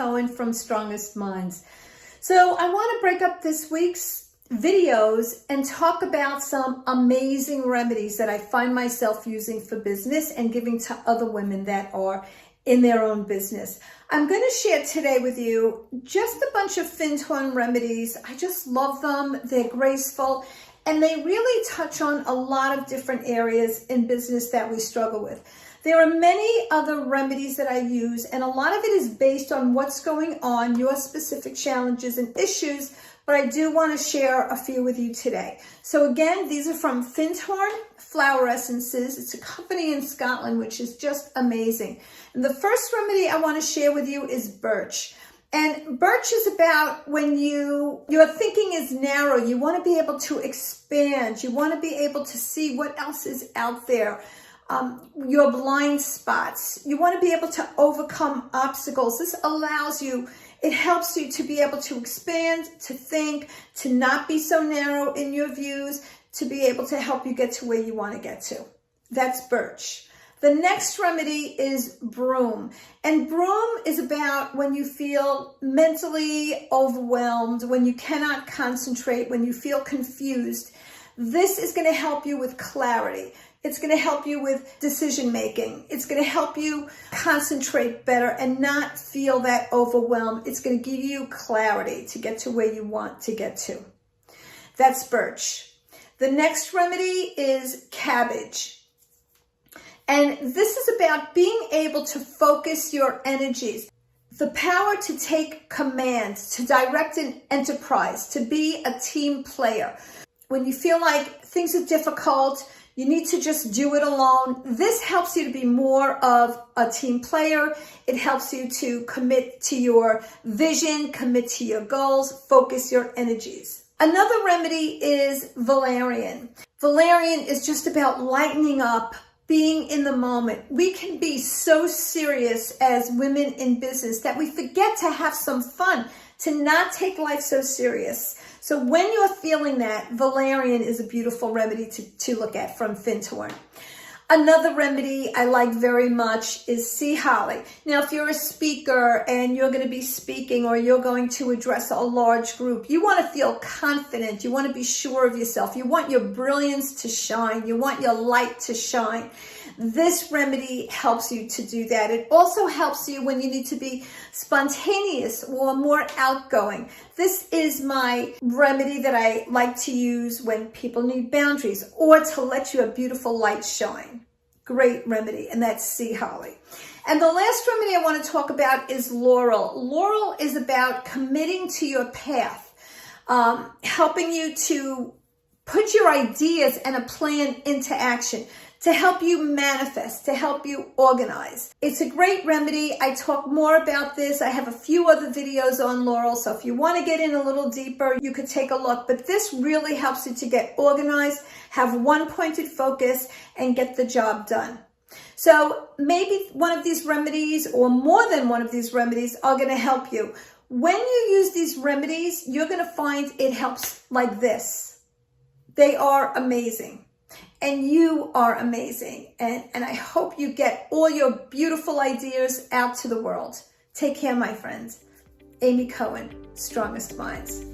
Cohen from Strongest Minds. So I want to break up this week's videos and talk about some amazing remedies that I find myself using for business and giving to other women that are in their own business. I'm going to share today with you just a bunch of Fintorn remedies. I just love them. They're graceful and they really touch on a lot of different areas in business that we struggle with. There are many other remedies that I use, and a lot of it is based on what's going on, your specific challenges and issues, but I do want to share a few with you today. So again, these are from Fintorn Flower Essences. It's a company in Scotland, which is just amazing. And the first remedy I want to share with you is Birch. And Birch is about when your thinking is narrow, you want to be able to expand, you want to be able to see what else is out there. Your blind spots. You want to be able to overcome obstacles. This allows you, it helps you to be able to expand, to think, to not be so narrow in your views, to be able to help you get to where you want to get to. That's Birch. The next remedy is Broom. And Broom is about when you feel mentally overwhelmed, when you cannot concentrate, when you feel confused. This is going to help you with clarity. It's going to help you with decision making. It's going to help you concentrate better and not feel that overwhelm. It's going to give you clarity to get to where you want to get to. That's Birch. The next remedy is Cabbage. And this is about being able to focus your energies, the power to take command, to direct an enterprise, to be a team player. When you feel like things are difficult, you need to just do it alone. This helps you to be more of a team player. It helps you to commit to your vision, commit to your goals, focus your energies. Another remedy is Valerian. Valerian is just about lightening up, being in the moment. We can be so serious as women in business that we forget to have some fun, to not take life so serious. So when you're feeling that, Valerian is a beautiful remedy to look at from Fintorn. Another remedy I like very much is sea holly. Now, if you're a speaker and you're going to be speaking or you're going to address a large group, you want to feel confident. You want to be sure of yourself. You want your brilliance to shine. You want your light to shine. This remedy helps you to do that. It also helps you when you need to be spontaneous or more outgoing. This is my remedy that I like to use when people need boundaries or to let your beautiful light shine. Great remedy, and that's sea holly. And the last remedy I want to talk about is Laurel. Laurel is about committing to your path, helping you to put your ideas and a plan into action, to help you manifest, to help you organize. It's a great remedy. I talk more about this. I have a few other videos on Laurel, so if you want to get in a little deeper, you could take a look. But this really helps you to get organized, have one pointed focus, and get the job done. So maybe one of these remedies or more than one of these remedies are going to help you. When you use these remedies, you're going to find it helps like this. They are amazing. And you are amazing. And I hope you get all your beautiful ideas out to the world. Take care, my friends. Amy Cohen, Strongest Minds.